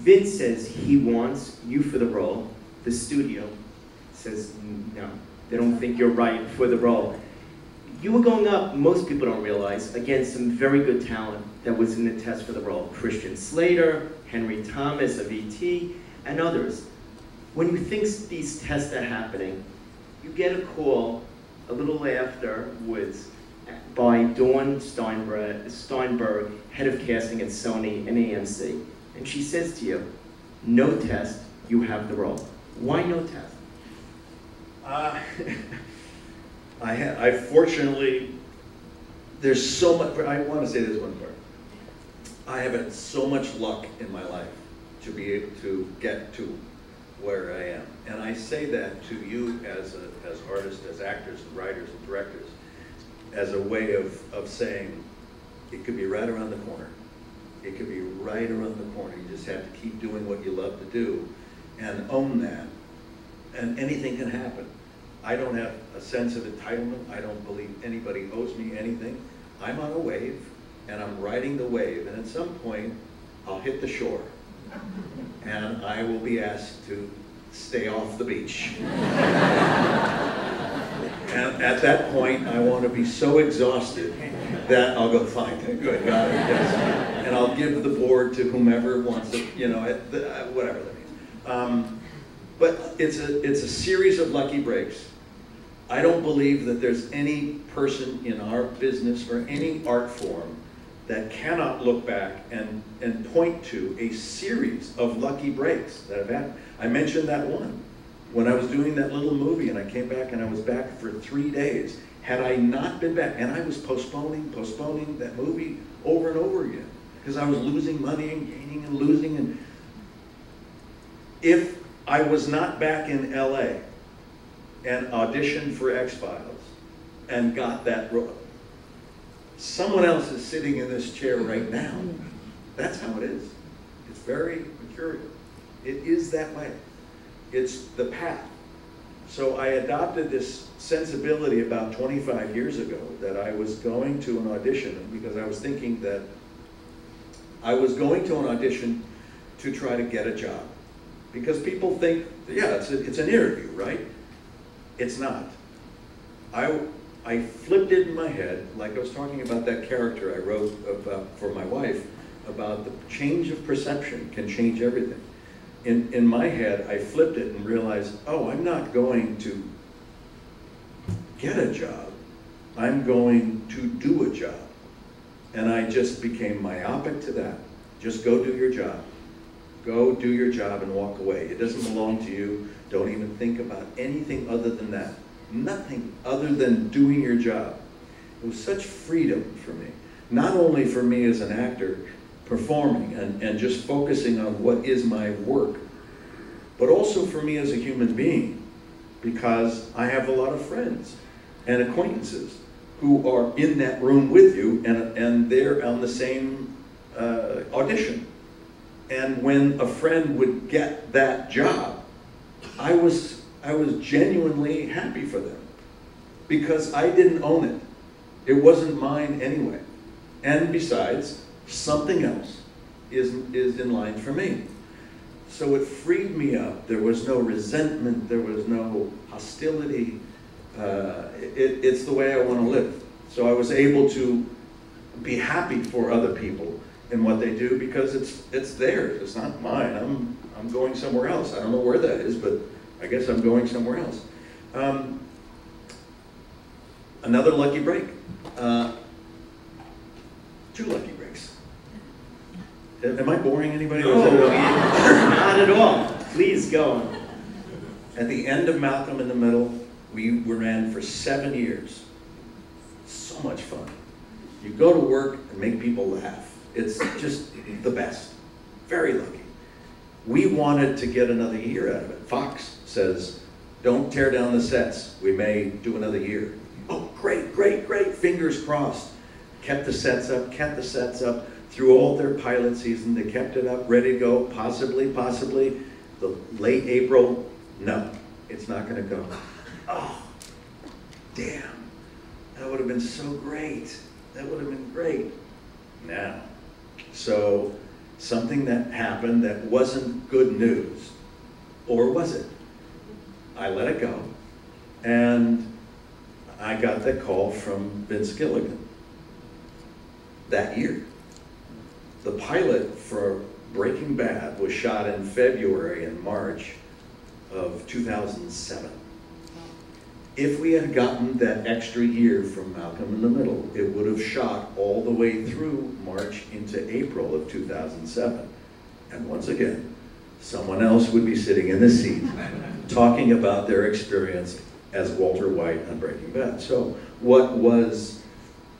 Vince says he wants you for the role. The studio says no, they don't think you're right for the role. You were going up, most people don't realize, against some very good talent that was in the test for the role. Christian Slater, Henry Thomas of E.T., and others. When you think these tests are happening, you get a call a little afterwards by Dawn Steinberg, head of casting at Sony and AMC. And she says to you, no test, you have the role. Why no test? I fortunately, there's so much, I want to say this one part. I have had so much luck in my life to be able to get to where I am. And I say that to you as artists, as actors and writers and directors, as a way of saying, it could be right around the corner. It could be right around the corner. You just have to keep doing what you love to do and own that. And anything can happen. I don't have a sense of entitlement. I don't believe anybody owes me anything. I'm on a wave, and I'm riding the wave, and at some point, I'll hit the shore, and I will be asked to stay off the beach. And at that point, I want to be so exhausted that I'll go, fine, good, got it, yes. And I'll give the board to whomever wants to, you know, whatever that means. But it's a series of lucky breaks. I don't believe that there's any person in our business or any art form that cannot look back and point to a series of lucky breaks that have happened. I mentioned that one. When I was doing that little movie and I came back and I was back for 3 days, had I not been back, and I was postponing that movie over and over again, because I was losing money and gaining and losing. And if I was not back in LA and auditioned for X-Files and got that role, someone else is sitting in this chair right now. That's how it is. It's very mercurial. It is that way. It's the path. So I adopted this sensibility about 25 years ago that I was going to an audition, because I was thinking that I was going to an audition to try to get a job. Because people think, yeah, it's an interview, right? It's not. I flipped it in my head, like I was talking about that character I wrote about for my wife, about the change of perception can change everything. In my head, I flipped it and realized, oh, I'm not going to get a job. I'm going to do a job. And I just became myopic to that. Just go do your job. Go do your job and walk away. It doesn't belong to you. Don't even think about anything other than that. Nothing other than doing your job. It was such freedom for me. Not only for me as an actor, performing and just focusing on what is my work, but also for me as a human being, because I have a lot of friends and acquaintances who are in that room with you, and they're on the same audition. And when a friend would get that job, I was genuinely happy for them, because I didn't own it. It wasn't mine anyway. And besides, something else is in line for me. So it freed me up. There was no resentment. There was no hostility. It's the way I want to live. So I was able to be happy for other people in what they do, because it's theirs. It's not mine. I'm going somewhere else. I don't know where that is, but I guess I'm going somewhere else. Another lucky break. 2 lucky breaks. Am I boring anybody? No, not at all. Please go. At the end of Malcolm in the Middle, we ran for 7 years. So much fun. You go to work and make people laugh. It's just the best. Very lucky. We wanted to get another year out of it. Fox says, don't tear down the sets. We may do another year. Oh, great, great, great. Fingers crossed. Kept the sets up through all their pilot season. They kept it up, ready to go, possibly. The late April, no, it's not gonna go. Oh, damn, that would have been so great. That would have been great. Now, so something that happened that wasn't good news. Or was it? I let it go. And I got that call from Vince Gilligan that year. The pilot for Breaking Bad was shot in February and March of 2007. If we had gotten that extra year from Malcolm in the Middle, it would have shot all the way through March into April of 2007. And once again, someone else would be sitting in the seat talking about their experience as Walter White on Breaking Bad. So what was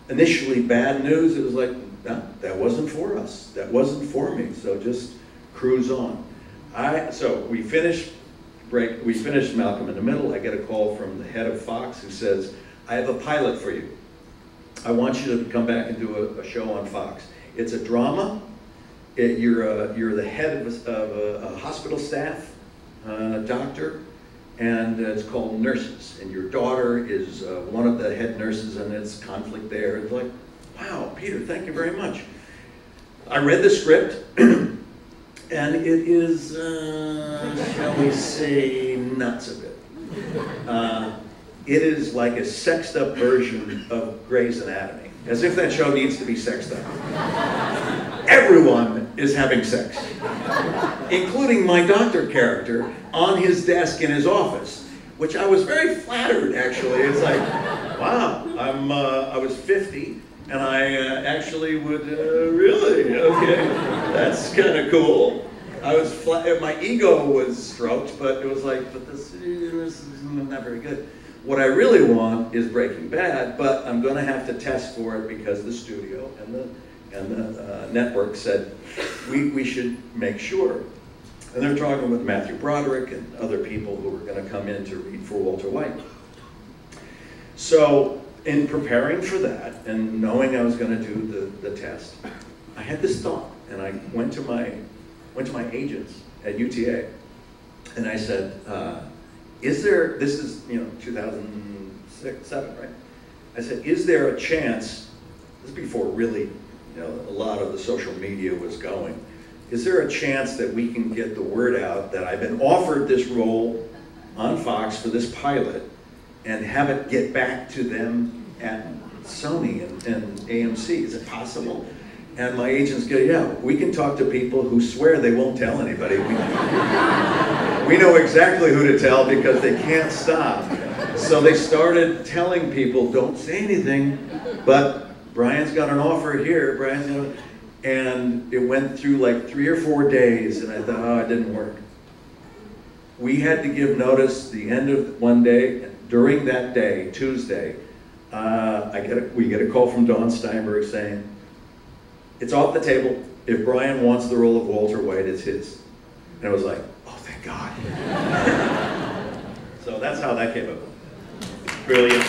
initially bad news, it was like, no, that wasn't for us. That wasn't for me. So just cruise on. So we finished Malcolm in the Middle. I get a call from the head of Fox who says, I have a pilot for you. I want you to come back and do a show on Fox. It's a drama. You're the head of a hospital staff, doctor, and it's called Nurses. And your daughter is one of the head nurses, and it's conflict there. It's like, wow, Peter, thank you very much. I read the script, and it is, shall we say, not so good. It is like a sexed up version of Grey's Anatomy, as if that show needs to be sexed up. Everyone is having sex, including my doctor character on his desk in his office, which I was very flattered, actually. It's like, wow, I was 50, and I actually would, really, okay, that's kind of cool. I was my ego was stroked, but it was like, but this is not very good. What I really want is Breaking Bad, but I'm going to have to test for it because the studio and the network said we should make sure. And they're talking with Matthew Broderick and other people who were going to come in to read for Walter White. So in preparing for that and knowing I was going to do the test, I had this thought, and I went to my agents at UTA, and I said, this is 2007, right? I said, is there a chance, this is before really, a lot of the social media was going, is there a chance that we can get the word out that I've been offered this role on Fox for this pilot and have it get back to them at Sony and AMC? Is it possible? And my agents go, yeah, we can talk to people who swear they won't tell anybody. We know exactly who to tell because they can't stop. So they started telling people, don't say anything, but Bryan's got an offer here, and it went through like 3 or 4 days, and I thought, oh, it didn't work. We had to give notice the end of one day, and during that day, Tuesday, we get a call from Dawn Steinberg saying, it's off the table. If Bryan wants the role of Walter White, it's his. And I was like, oh, thank God. So that's how that came up. Brilliant.